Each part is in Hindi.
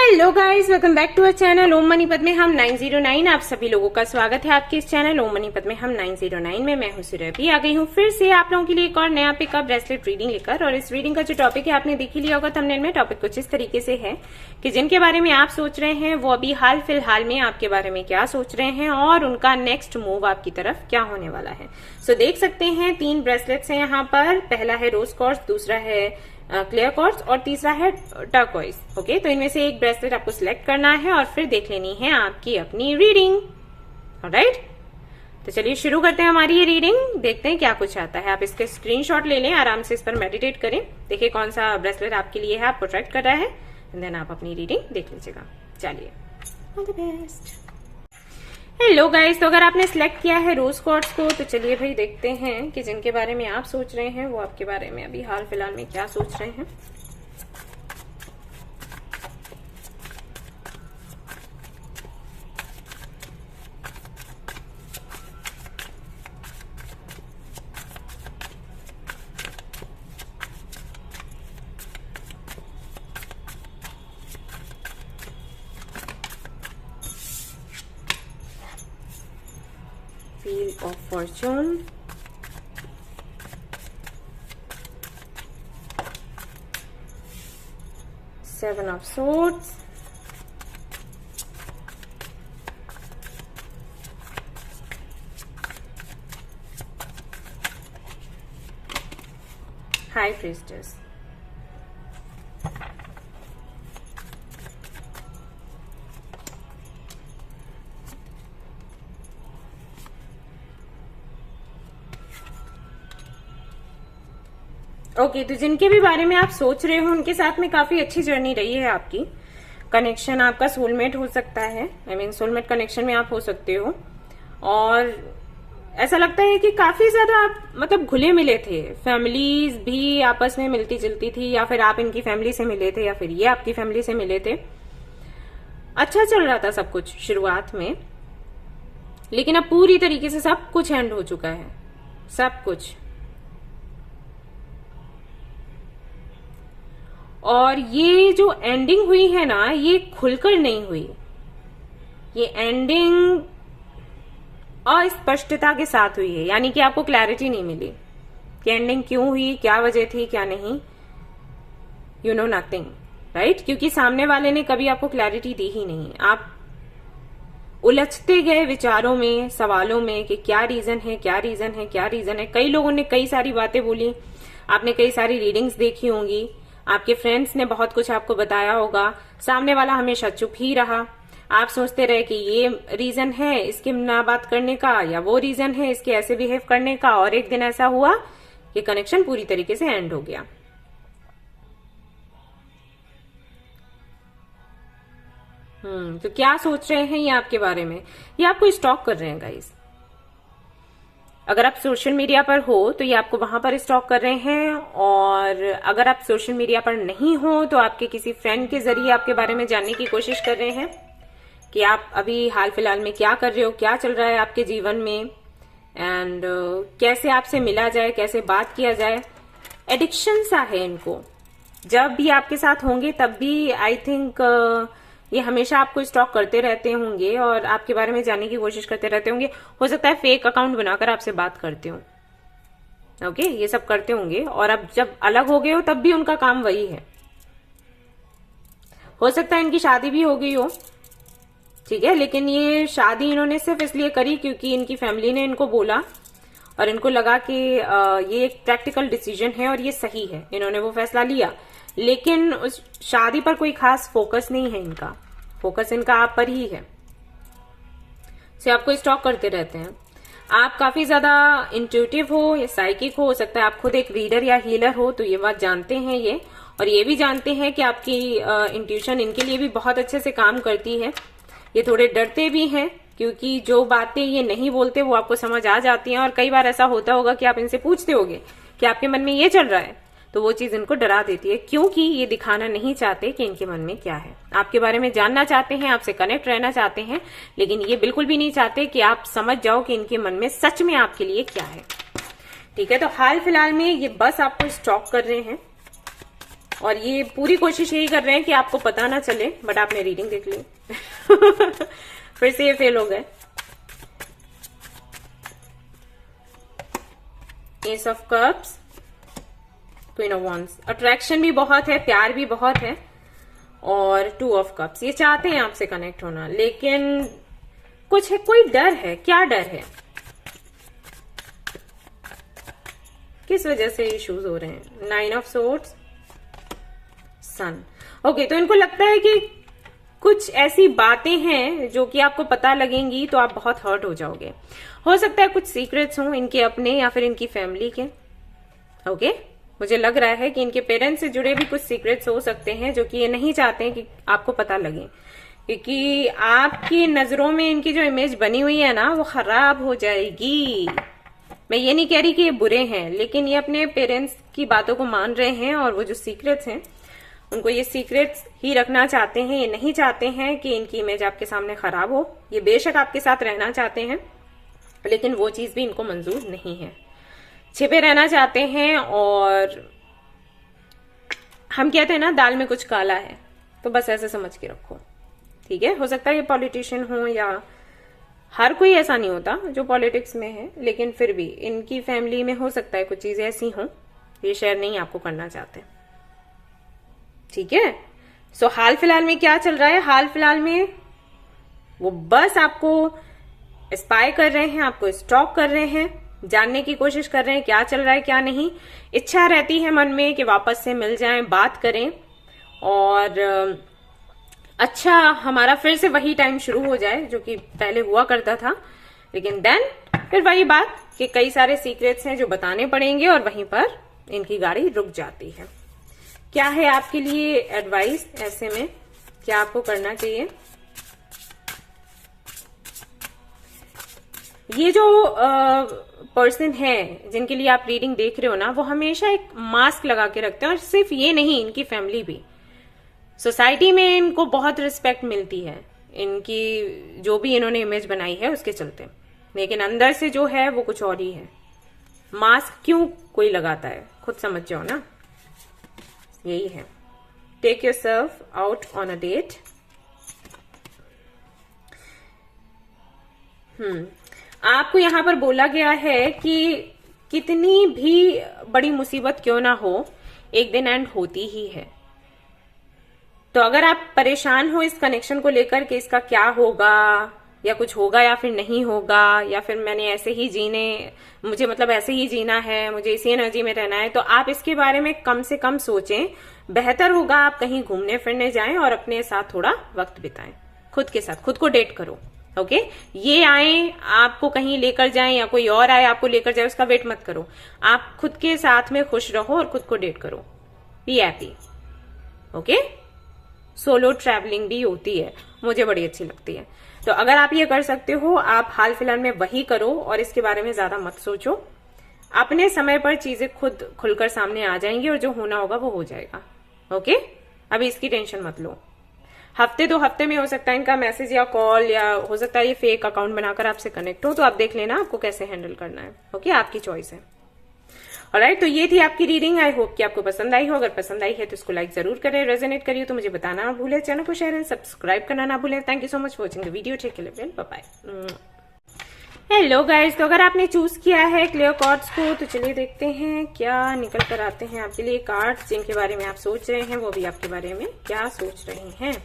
Hello guys, welcome back to our channel Om मनीपत में हम 909। आप सभी लोगों का स्वागत है आपके इस चैनल ओम मनीपत में हम 909 में। मैं हूं सुरभि, आ गई हूं फिर से आप लोगों के लिए एक और नया पिकअप ब्रेसलेट रीडिंग लेकर। और इस रीडिंग का जो टॉपिक है आपने देख ही लिया होगा थंबनेल में। टॉपिक कुछ इस तरीके से है कि जिनके बारे में आप सोच रहे हैं वो अभी हाल फिलहाल में आपके बारे में क्या सोच रहे हैं और उनका नेक्स्ट मूव आपकी तरफ क्या होने वाला है। सो देख सकते हैं 3 ब्रेसलेट्स हैं यहाँ पर। पहला है रोज क्वार्ट्ज, दूसरा है क्लियर क्वार्ट्ज और तीसरा है टर्कोइज। ओके, तो इनमें से एक ब्रेसलेट आपको सिलेक्ट करना है और फिर देख लेनी है आपकी अपनी रीडिंग। ऑलराइट, तो चलिए शुरू करते हैं हमारी ये रीडिंग। देखते हैं क्या कुछ आता है। आप इसके स्क्रीनशॉट ले लें, आराम से इस पर मेडिटेट करें, देखिए कौन सा ब्रेसलेट आपके लिए है, आपको अट्रैक्ट कर रहा है, एंड देन आप अपनी रीडिंग देख लीजिएगा। चलिए, all the best. Hello guys, तो अगर आपने सिलेक्ट किया है रोज क्वार्ट्ज को तो चलिए भाई देखते हैं कि जिनके बारे में आप सोच रहे हैं वो आपके बारे में अभी हाल फिलहाल में क्या सोच रहे हैं। Wheel of Fortune, Seven of Swords, High Priestess, okay. तो जिनके भी बारे में आप सोच रहे हो उनके साथ में काफी अच्छी जर्नी रही है आपकी। कनेक्शन आपका सोलमेट हो सकता है, आई मीन सोलमेट कनेक्शन में आप हो सकते हो। और ऐसा लगता है कि काफी ज्यादा आप मतलब घुले मिले थे। फैमिलीज भी आपस में मिलती जुलती थी, या फिर आप इनकी फैमिली से मिले थे या फिर ये आपकी फैमिली से मिले थे। अच्छा चल रहा था सब कुछ शुरुआत में, लेकिन अब पूरी तरीके से सब कुछ एंड हो चुका है, सब कुछ। और ये जो एंडिंग हुई है ना, ये खुलकर नहीं हुई। ये एंडिंग अस्पष्टता के साथ हुई है, यानी कि आपको क्लैरिटी नहीं मिली कि एंडिंग क्यों हुई, क्या वजह थी, क्या नहीं। You know nothing, right? क्योंकि सामने वाले ने कभी आपको क्लैरिटी दी ही नहीं। आप उलझते गए विचारों में, सवालों में कि क्या रीजन है, क्या रीजन है, क्या रीजन है। कई लोगों ने कई सारी बातें बोली, आपने कई सारी रीडिंग्स देखी होंगी, आपके फ्रेंड्स ने बहुत कुछ आपको बताया होगा, सामने वाला हमेशा चुप ही रहा। आप सोचते रहे कि ये रीजन है इसके ना बात करने का, या वो रीजन है इसके ऐसे बिहेव करने का, और एक दिन ऐसा हुआ कि कनेक्शन पूरी तरीके से एंड हो गया। तो क्या सोच रहे हैं ये आपके बारे में? ये आपको स्टॉक कर रहे हैं गाइस। अगर आप सोशल मीडिया पर हो तो ये आपको वहां पर स्टॉक कर रहे हैं, और अगर आप सोशल मीडिया पर नहीं हो तो आपके किसी फ्रेंड के जरिए आपके बारे में जानने की कोशिश कर रहे हैं कि आप अभी हाल फिलहाल में क्या कर रहे हो, क्या चल रहा है आपके जीवन में, एंड कैसे आपसे मिला जाए, कैसे बात किया जाए। एडिक्शन सा है इनको। जब भी आपके साथ होंगे तब भी आई थिंक ये हमेशा आपको स्टॉक करते रहते होंगे और आपके बारे में जानने की कोशिश करते रहते होंगे। हो सकता है फेक अकाउंट बनाकर आपसे बात करते हो। ओके, ये सब करते होंगे। और अब जब अलग हो गए हो तब भी उनका काम वही है। हो सकता है इनकी शादी भी हो गई हो, ठीक है, लेकिन ये शादी इन्होंने सिर्फ इसलिए करी क्योंकि इनकी फैमिली ने इनको बोला और इनको लगा कि ये एक प्रैक्टिकल डिसीजन है और ये सही है, इन्होंने वो फैसला लिया। लेकिन उस शादी पर कोई खास फोकस नहीं है इनका। फोकस इनका आप पर ही है। से आपको स्टॉक करते रहते हैं। आप काफी ज्यादा इंट्यूटिव हो या साइकिक हो सकता है आप खुद एक रीडर या हीलर हो, तो ये बात जानते हैं ये, और ये भी जानते हैं कि आपकी इंट्यूशन इनके लिए भी बहुत अच्छे से काम करती है। ये थोड़े डरते भी हैं क्योंकि जो बातें ये नहीं बोलते वो आपको समझ आ जाती हैं। और कई बार ऐसा होता होगा कि आप इनसे पूछते होगे कि आपके मन में ये चल रहा है, तो वो चीज इनको डरा देती है, क्योंकि ये दिखाना नहीं चाहते कि इनके मन में क्या है। आपके बारे में जानना चाहते हैं, आपसे कनेक्ट रहना चाहते हैं, लेकिन ये बिल्कुल भी नहीं चाहते कि आप समझ जाओ कि इनके मन में सच में आपके लिए क्या है। ठीक है, तो हाल फिलहाल में ये बस आपको स्टॉक कर रहे हैं। और ये पूरी कोशिश यही कर रहे हैं कि आपको पता ना चले, बट आपने रीडिंग देख ली। फिर से ये फेल हो गए। S of cups, queen of wands. Attraction भी बहुत है, प्यार भी बहुत है, और टू ऑफ कप्स। ये चाहते हैं आपसे कनेक्ट होना, लेकिन कुछ है, कोई डर है। क्या डर है, किस वजह से इश्यूज हो रहे हैं? 9 ऑफ सोर्ड्स, सन। ओके, तो इनको लगता है कि कुछ ऐसी बातें हैं जो कि आपको पता लगेंगी तो आप बहुत हर्ट हो जाओगे। हो सकता है कुछ सीक्रेट्स हों इनके अपने या फिर इनकी फैमिली के। ओके, मुझे लग रहा है कि इनके पेरेंट्स से जुड़े भी कुछ सीक्रेट्स हो सकते हैं जो कि ये नहीं चाहते हैं कि आपको पता लगे, क्योंकि आपकी नजरों में इनकी जो इमेज बनी हुई है ना, वो खराब हो जाएगी। मैं ये नहीं कह रही कि ये बुरे हैं, लेकिन ये अपने पेरेंट्स की बातों को मान रहे हैं, और वो जो सीक्रेट्स हैं उनको ये सीक्रेट्स ही रखना चाहते हैं। ये नहीं चाहते हैं कि इनकी इमेज आपके सामने खराब हो। ये बेशक आपके साथ रहना चाहते हैं, लेकिन वो चीज भी इनको मंजूर नहीं है। छिपे रहना चाहते हैं, और हम कहते हैं ना, दाल में कुछ काला है, तो बस ऐसे समझ के रखो। ठीक है, हो सकता है ये पॉलिटिशियन हो, या हर कोई ऐसा नहीं होता जो पॉलिटिक्स में है, लेकिन फिर भी इनकी फैमिली में हो सकता है कुछ चीजें ऐसी हों, ये शेयर नहीं आपको करना चाहते। ठीक है, सो हाल फिलहाल में क्या चल रहा है? हाल फिलहाल में वो बस आपको स्पाई कर रहे हैं, आपको स्टॉक कर रहे हैं, जानने की कोशिश कर रहे हैं क्या चल रहा है क्या नहीं। इच्छा रहती है मन में कि वापस से मिल जाएं, बात करें, और अच्छा हमारा फिर से वही टाइम शुरू हो जाए जो कि पहले हुआ करता था। लेकिन देन फिर वही बात कि कई सारे सीक्रेट्स हैं जो बताने पड़ेंगे, और वहीं पर इनकी गाड़ी रुक जाती है। क्या है आपके लिए एडवाइस ऐसे में, क्या आपको करना चाहिए? ये जो पर्सन है जिनके लिए आप रीडिंग देख रहे हो ना, वो हमेशा एक मास्क लगा के रखते हैं, और सिर्फ ये नहीं, इनकी फैमिली भी। सोसाइटी में इनको बहुत रिस्पेक्ट मिलती है, इनकी जो भी इन्होंने इमेज बनाई है उसके चलते, लेकिन अंदर से जो है वो कुछ और ही है। मास्क क्यों कोई लगाता है, खुद समझ जाओ ना। यही है, take yourself out on a date. आपको यहां पर बोला गया है कि कितनी भी बड़ी मुसीबत क्यों ना हो, एक दिन एंड होती ही है। तो अगर आप परेशान हो इस कनेक्शन को लेकर कि इसका क्या होगा, या कुछ होगा या फिर नहीं होगा, या फिर मैंने ऐसे ही मुझे मतलब ऐसे ही जीना है, मुझे इसी एनर्जी में रहना है, तो आप इसके बारे में कम से कम सोचें। बेहतर होगा आप कहीं घूमने फिरने जाएं और अपने साथ थोड़ा वक्त बिताएं, खुद के साथ, खुद को डेट करो। ओके, ये आए आपको कहीं लेकर जाएं या कोई और आए आपको लेकर जाए, उसका वेट मत करो। आप खुद के साथ में खुश रहो और खुद को डेट करो, be happy. Okay, solo travelling भी होती है, मुझे बड़ी अच्छी लगती है। तो अगर आप ये कर सकते हो, आप हाल फिलहाल में वही करो और इसके बारे में ज्यादा मत सोचो। अपने समय पर चीजें खुद खुलकर सामने आ जाएंगी और जो होना होगा वो हो जाएगा। ओके, अभी इसकी टेंशन मत लो। हफ्ते 2 हफ्ते में हो सकता है इनका मैसेज या कॉल, या हो सकता है ये फेक अकाउंट बनाकर आपसे कनेक्ट हो, तो आप देख लेना आपको कैसे हैंडल करना है। ओके, आपकी चॉइस है। ऑलराइट, तो ये थी आपकी रीडिंग। आई होप कि आपको पसंद आई हो। अगर पसंद आई है तो इसको लाइक जरूर करें, रेजोनेट करिए तो मुझे बताना ना भूलें, चैनल को शेयर एंड सब्सक्राइब करना ना भूलें। Thank you so much for watching the video. Take care, bye bye. Hello guys, तो अगर आपने चूज किया है क्लियर कार्ड्स को, तो चलिए देखते हैं क्या निकल कर आते हैं आपके लिए कार्ड्स। जिनके बारे में आप सोच रहे हैं वो भी आपके बारे में क्या सोच रहे हैं।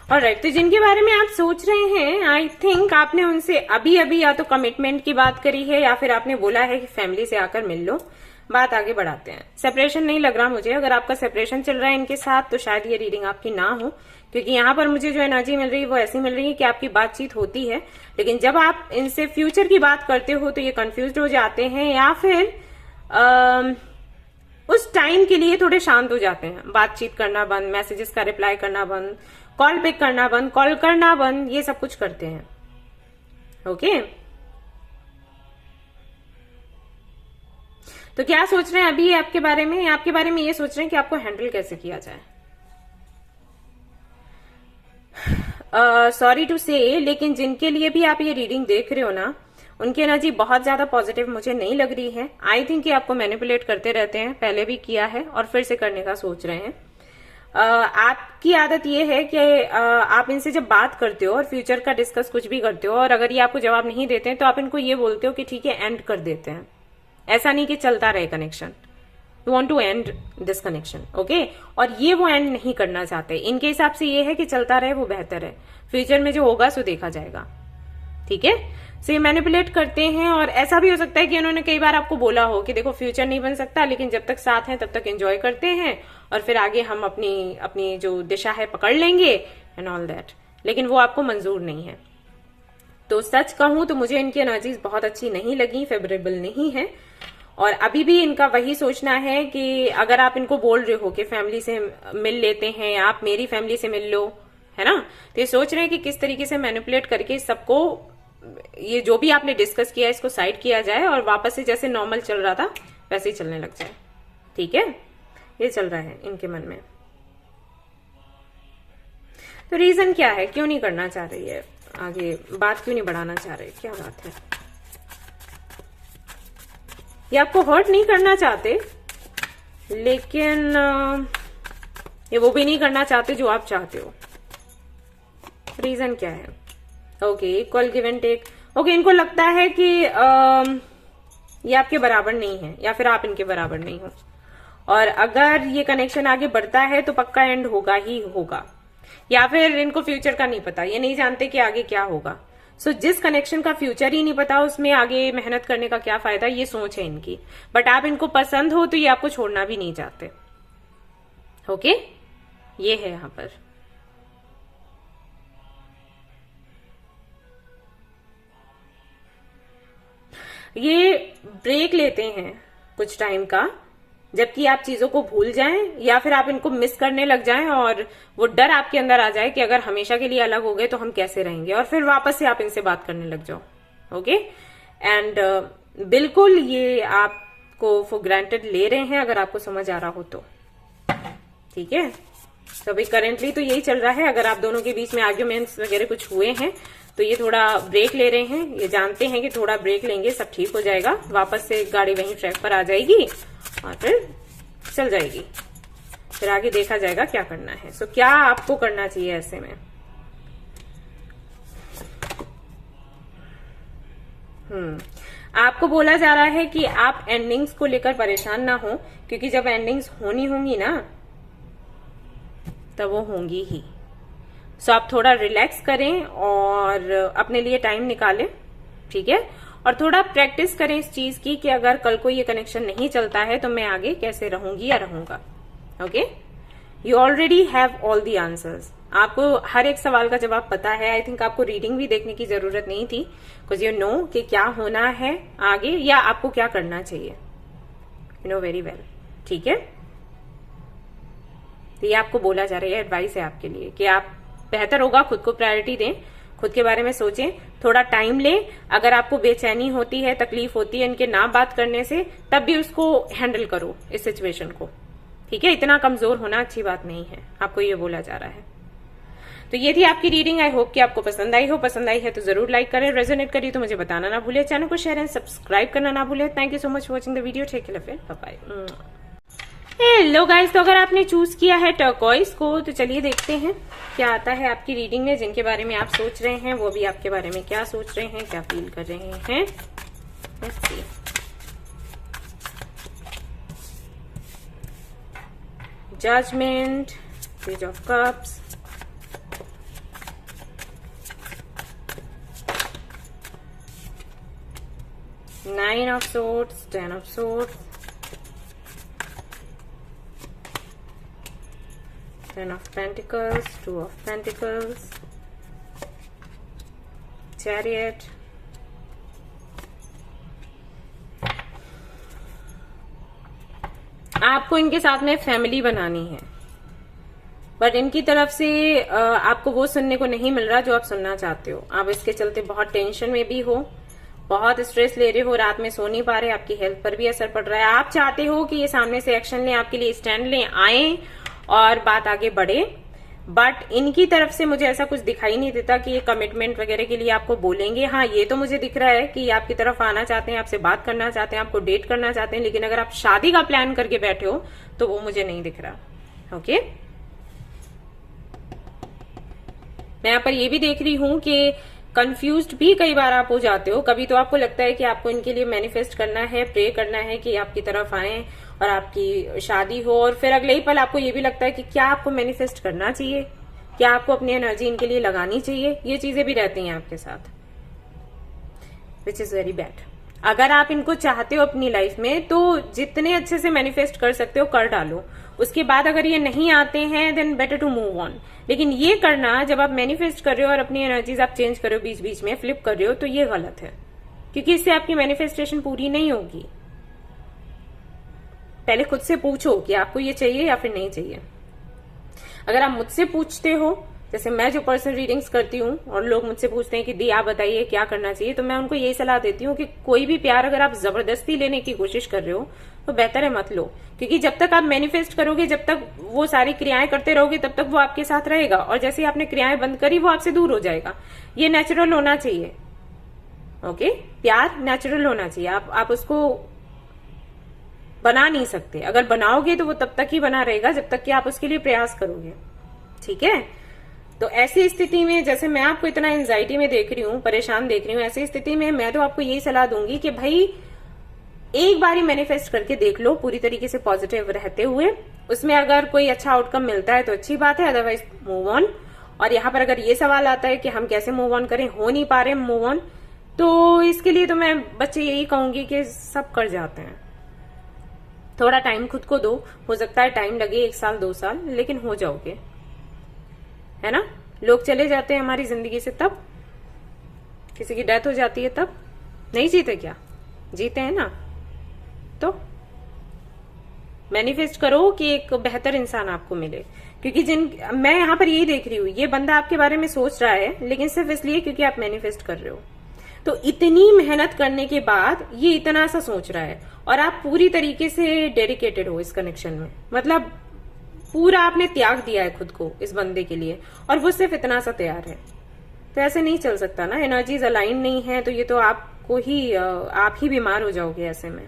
ऑलराइट, तो जिनके बारे में आप सोच रहे हैं, आई थिंक आपने उनसे अभी अभी या तो कमिटमेंट की बात करी है, या फिर आपने बोला है कि फैमिली से आकर मिल लो। बात आगे बढ़ाते हैं। सेपरेशन नहीं लग रहा मुझे। अगर आपका सेपरेशन चल रहा है इनके साथ, तो शायद ये रीडिंग आपकी ना हो, क्योंकि यहाँ पर मुझे जो एनर्जी मिल रही है वो ऐसी मिल रही है कि आपकी बातचीत होती है, लेकिन जब आप इनसे फ्यूचर की बात करते हो तो ये कंफ्यूज हो जाते हैं, या फिर उस टाइम के लिए थोड़े शांत हो जाते हैं। बातचीत करना बंद, मैसेजेस का रिप्लाई करना बंद, कॉल पिक करना बंद, कॉल करना बंद, ये सब कुछ करते हैं। ओके, तो क्या सोच रहे हैं अभी आपके बारे में? आपके बारे में ये सोच रहे हैं कि आपको हैंडल कैसे किया जाए। सॉरी टू से, लेकिन जिनके लिए भी आप ये रीडिंग देख रहे हो ना, उनकी एनर्जी बहुत ज्यादा पॉजिटिव मुझे नहीं लग रही है। आई थिंक कि आपको मैनिपुलेट करते रहते हैं, पहले भी किया है और फिर से करने का सोच रहे हैं। आपकी आदत ये है कि आप इनसे जब बात करते हो और फ्यूचर का डिस्कस कुछ भी करते हो, और अगर ये आपको जवाब नहीं देते हैं तो आप इनको ये बोलते हो कि ठीक है एंड कर देते हैं। ऐसा नहीं कि चलता रहे connection, you want to end this connection. Okay, और ये वो एंड नहीं करना चाहते। इनके हिसाब से ये है कि चलता रहे वो बेहतर है, फ्यूचर में जो होगा सो देखा जाएगा। ठीक है, सो ये मैनिपुलेट करते हैं। और ऐसा भी हो सकता है कि उन्होंने कई बार आपको बोला हो कि देखो फ्यूचर नहीं बन सकता, लेकिन जब तक साथ हैं तब तक एंजॉय करते हैं और फिर आगे हम अपनी अपनी जो दिशा है पकड़ लेंगे एंड ऑल दैट, लेकिन वो आपको मंजूर नहीं है। तो सच कहूं तो मुझे इनकी एनर्जीज बहुत अच्छी नहीं लगी, फेवरेबल नहीं है। और अभी भी इनका वही सोचना है कि अगर आप इनको बोल रहे हो कि फैमिली से मिल लेते हैं, आप मेरी फैमिली से मिल लो, है ना, तो ये सोच रहे हैं कि किस तरीके से मैनिपुलेट करके सबको, ये जो भी आपने डिस्कस किया इसको साइड किया जाए और वापस से जैसे नॉर्मल चल रहा था वैसे ही चलने लग जाए। ठीक है, ये चल रहा है इनके मन में। तो रीजन क्या है, क्यों नहीं करना चाह रही है आगे, बात क्यों नहीं बढ़ाना चाह रहे, क्या बात है? ये आपको हर्ट नहीं करना चाहते, लेकिन ये वो भी नहीं करना चाहते जो आप चाहते हो। रीजन क्या है? Okay, equal give and take. Okay, इनको लगता है कि ये आपके बराबर नहीं है या फिर आप इनके बराबर नहीं हो, और अगर ये कनेक्शन आगे बढ़ता है तो पक्का एंड होगा ही होगा, या फिर इनको फ्यूचर का नहीं पता, ये नहीं जानते कि आगे क्या होगा। सो जिस कनेक्शन का फ्यूचर ही नहीं पता उसमें आगे मेहनत करने का क्या फायदा, ये सोच है इनकी। बट आप इनको पसंद हो तो ये आपको छोड़ना भी नहीं चाहते। ओके, ये है यहां पर। ये ब्रेक लेते हैं कुछ टाइम का, जबकि आप चीजों को भूल जाएं या फिर आप इनको मिस करने लग जाएं और वो डर आपके अंदर आ जाए कि अगर हमेशा के लिए अलग हो गए तो हम कैसे रहेंगे, और फिर वापस से आप इनसे बात करने लग जाओ। ओके, एंड बिल्कुल ये आपको फॉर ग्रांटेड ले रहे हैं, अगर आपको समझ आ रहा हो तो। ठीक है, तो अभी करेंटली तो यही चल रहा है। अगर आप दोनों के बीच में आर्ग्यूमेंट्स वगैरह कुछ हुए हैं तो ये थोड़ा ब्रेक ले रहे हैं, ये जानते हैं कि थोड़ा ब्रेक लेंगे सब ठीक हो जाएगा, वापस से गाड़ी वहीं ट्रैक पर आ जाएगी और फिर चल जाएगी, फिर आगे देखा जाएगा क्या करना है। सो क्या आपको करना चाहिए ऐसे में? आपको बोला जा रहा है कि आप एंडिंग्स को लेकर परेशान ना हो, क्योंकि जब एंडिंग्स होनी होंगी ना तब वो होंगी ही। सो आप थोड़ा रिलैक्स करें और अपने लिए टाइम निकालें। ठीक है, और थोड़ा प्रैक्टिस करें इस चीज की कि अगर कल को ये कनेक्शन नहीं चलता है तो मैं आगे कैसे रहूंगी या रहूंगा। Okay, you already have all the answers. आपको हर एक सवाल का जवाब पता है। आई थिंक आपको रीडिंग भी देखने की जरूरत नहीं थी, बिकॉज यू नो कि क्या होना है आगे या आपको क्या करना चाहिए, यू नो वेरी वेल। ठीक है, तो ये आपको बोला जा रहा है, एडवाइस है आपके लिए कि आप बेहतर होगा खुद को प्रायोरिटी दें, खुद के बारे में सोचें, थोड़ा टाइम लें। अगर आपको बेचैनी होती है, तकलीफ होती है इनके ना बात करने से, तब भी उसको हैंडल करो इस सिचुएशन को। ठीक है, इतना कमजोर होना अच्छी बात नहीं है, आपको ये बोला जा रहा है। तो ये थी आपकी रीडिंग। आई होप कि आपको पसंद आई हो। पसंद आई है तो जरूर लाइक करें, रेजोनेट करिए तो मुझे बताना ना भूले, चैनल को शेयर एंड सब्सक्राइब करना ना भूले। Thank you so much for watching the video. Take care, bye bye. Hello guys, तो अगर आपने चूज किया है टर्कोइज को तो चलिए देखते हैं क्या आता है आपकी रीडिंग में। जिनके बारे में आप सोच रहे हैं वो भी आपके बारे में क्या सोच रहे हैं, क्या फील कर रहे हैं। Let's see. Judgment, page of cups, nine of swords, ten of swords, Ten of Pentacles, Two of Pentacles, Chariot, आपको इनके साथ में फैमिली बनानी है। बट इनकी तरफ से आपको वो सुनने को नहीं मिल रहा जो आप सुनना चाहते हो। आप इसके चलते बहुत टेंशन में भी हो, बहुत स्ट्रेस ले रहे हो, रात में सो नहीं पा रहे, आपकी हेल्थ पर भी असर पड़ रहा है। आप चाहते हो कि ये सामने से एक्शन लें, आपके लिए स्टैंड लें, आए और बात आगे बढ़े, बट इनकी तरफ से मुझे ऐसा कुछ दिखाई नहीं देता कि ये कमिटमेंट वगैरह के लिए आपको बोलेंगे। हाँ, ये तो मुझे दिख रहा है कि आपकी तरफ आना चाहते हैं, आपसे बात करना चाहते हैं, आपको डेट करना चाहते हैं, लेकिन अगर आप शादी का प्लान करके बैठे हो तो वो मुझे नहीं दिख रहा। ओके, मैं यहाँ पर ये भी देख रही हूं कि कंफ्यूज्ड भी कई बार आप हो जाते हो। कभी तो आपको लगता है कि आपको इनके लिए मैनिफेस्ट करना है, प्रे करना है कि आपकी तरफ आए और आपकी शादी हो, और फिर अगले ही पल आपको ये भी लगता है कि क्या आपको मैनिफेस्ट करना चाहिए, क्या आपको अपनी एनर्जी इनके लिए लगानी चाहिए। ये चीजें भी रहती हैं आपके साथ, विच इज वेरी बैड। अगर आप इनको चाहते हो अपनी लाइफ में तो जितने अच्छे से मैनिफेस्ट कर सकते हो कर डालो। उसके बाद अगर ये नहीं आते हैं then better to move on. लेकिन ये करना, जब आप मैनिफेस्ट कर रहे हो और अपनी एनर्जीज आप चेंज कर रहे हो, बीच बीच में फ्लिप कर रहे हो, तो ये गलत है, क्योंकि इससे आपकी मैनिफेस्टेशन पूरी नहीं होगी। पहले खुद से पूछो कि आपको ये चाहिए या फिर नहीं चाहिए। अगर आप मुझसे पूछते हो, जैसे मैं जो पर्सनल रीडिंग्स करती हूँ और लोग मुझसे पूछते हैं कि दी आप बताइए क्या करना चाहिए, तो मैं उनको यही सलाह देती हूँ कि कोई भी प्यार अगर आप जबरदस्ती लेने की कोशिश कर रहे हो तो बेहतर है मत लो, क्योंकि जब तक आप मैनिफेस्ट करोगे, जब तक वो सारी क्रियाएं करते रहोगे, तब तक वो आपके साथ रहेगा, और जैसे ही आपने क्रियाएं बंद करी वो आपसे दूर हो जाएगा। ये नेचुरल होना चाहिए। ओके, प्यार नेचुरल होना चाहिए। आप उसको बना नहीं सकते। अगर बनाओगे तो वो तब तक ही बना रहेगा जब तक कि आप उसके लिए प्रयास करोगे। ठीक है, तो ऐसी स्थिति में, जैसे मैं आपको इतना एंजाइटी में देख रही हूँ, परेशान देख रही हूँ, ऐसी स्थिति में मैं तो आपको यही सलाह दूंगी कि भाई एक बारी मैनिफेस्ट करके देख लो, पूरी तरीके से पॉजिटिव रहते हुए। उसमें अगर कोई अच्छा आउटकम मिलता है तो अच्छी बात है, अदरवाइज मूव ऑन। और यहाँ पर अगर ये सवाल आता है कि हम कैसे मूव ऑन करें, हो नहीं पा रहे मूव ऑन, तो इसके लिए तो मैं बच्चे यही कहूंगी कि सब कर जाते हैं। थोड़ा टाइम खुद को दो, हो सकता है टाइम लगे 1 साल 2 साल, लेकिन हो जाओगे, है ना। लोग चले जाते हैं हमारी जिंदगी से तब, किसी की डेथ हो जाती है तब। नहीं जीते क्या? जीते हैं ना। तो मैनिफेस्ट करो कि एक बेहतर इंसान आपको मिले, क्योंकि मैं यहाँ पर यही देख रही हूँ, ये बंदा आपके बारे में सोच रहा है, लेकिन सिर्फ इसलिए क्योंकि आप मैनिफेस्ट कर रहे हो। तो इतनी मेहनत करने के बाद ये इतना सा सोच रहा है, और आप पूरी तरीके से डेडिकेटेड हो इस कनेक्शन में, मतलब पूरा आपने त्याग दिया है खुद को इस बंदे के लिए, और वो सिर्फ इतना सा तैयार है। तो ऐसे नहीं चल सकता ना, एनर्जीज अलाइन नहीं है, तो ये तो आपको ही, आप ही बीमार हो जाओगे ऐसे में।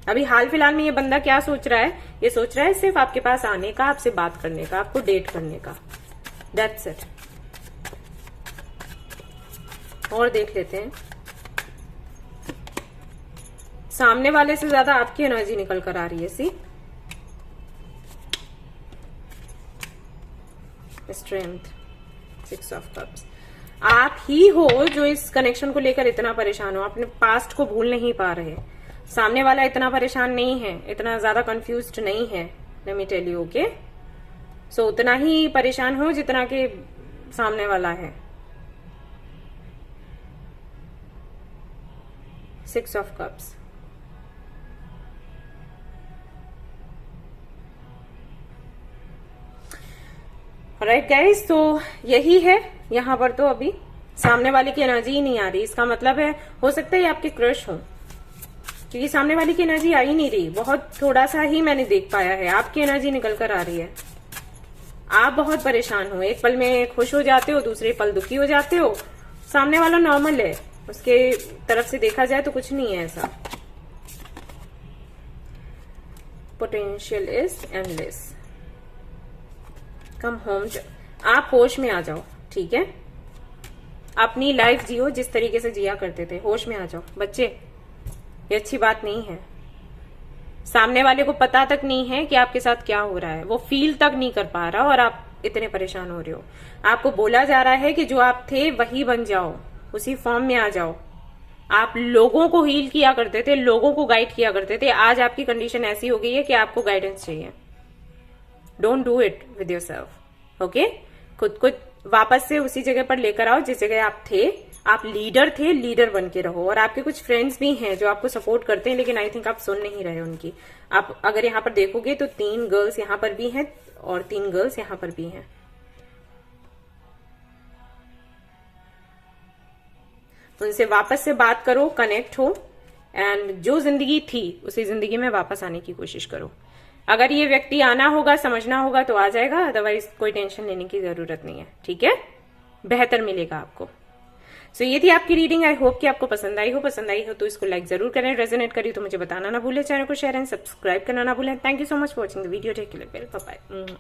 अभी हाल फिलहाल में ये बंदा क्या सोच रहा है? ये सोच रहा है सिर्फ आपके पास आने का, आपसे बात करने का, आपको डेट करने का। That's it. और देख लेते हैं, सामने वाले से ज्यादा आपकी एनर्जी निकल कर आ रही है। सी स्ट्रेंथ, 6 ऑफ कप्स। आप ही हो जो इस कनेक्शन को लेकर इतना परेशान हो, अपने पास्ट को भूल नहीं पा रहे। सामने वाला इतना परेशान नहीं है, इतना ज्यादा कंफ्यूज्ड नहीं है, let me tell you. Okay, so उतना ही परेशान हो जितना कि सामने वाला है। 6 ऑफ कप्स। राइट गाइस, तो यही है यहाँ पर। तो अभी सामने वाले की एनर्जी ही नहीं आ रही, इसका मतलब है हो सकता है ये आपके क्रश हो, क्योंकि सामने वाली की एनर्जी आ ही नहीं रही। बहुत थोड़ा सा ही मैंने देख पाया है, आपकी एनर्जी निकल कर आ रही है। आप बहुत परेशान हो, एक पल में खुश हो जाते हो, दूसरे पल दुखी हो जाते हो। सामने वाला नॉर्मल है, उसके तरफ से देखा जाए तो कुछ नहीं है ऐसा। Potential is endless. Come home, आप होश में आ जाओ। ठीक है, अपनी लाइफ जियो जिस तरीके से जिया करते थे, होश में आ जाओ बच्चे। ये अच्छी बात नहीं है। सामने वाले को पता तक नहीं है कि आपके साथ क्या हो रहा है, वो फील तक नहीं कर पा रहा, और आप इतने परेशान हो रहे हो। आपको बोला जा रहा है कि जो आप थे वही बन जाओ, उसी फॉर्म में आ जाओ। आप लोगों को हील किया करते थे, लोगों को गाइड किया करते थे। आज आपकी कंडीशन ऐसी हो गई है कि आपको गाइडेंस चाहिए। Don't do it with yourself. Okay, खुद को वापस से उसी जगह पर लेकर आओ जिस जगह आप थे। आप लीडर थे, लीडर बन के रहो। और आपके कुछ फ्रेंड्स भी हैं जो आपको सपोर्ट करते हैं, लेकिन आई थिंक आप सुन नहीं रहे उनकी। आप अगर यहाँ पर देखोगे तो 3 गर्ल्स यहाँ पर भी हैं और 3 गर्ल्स यहाँ पर भी हैं। उनसे वापस से बात करो, कनेक्ट हो, एंड जो जिंदगी थी उसी जिंदगी में वापस आने की कोशिश करो। अगर ये व्यक्ति आना होगा, समझना होगा तो आ जाएगा, अदरवाइज कोई टेंशन लेने की जरूरत नहीं है। ठीक है, बेहतर मिलेगा आपको। सो ये थी आपकी रीडिंग। आई होप कि आपको पसंद आई हो। पसंद आई हो तो इसको लाइक जरूर करें, रेजोनेट करी तो मुझे बताना ना भूलें, चैनल को शेयर एंड सब्सक्राइब करना ना भूलें। Thank you so much for watching the video. Take care, bye bye.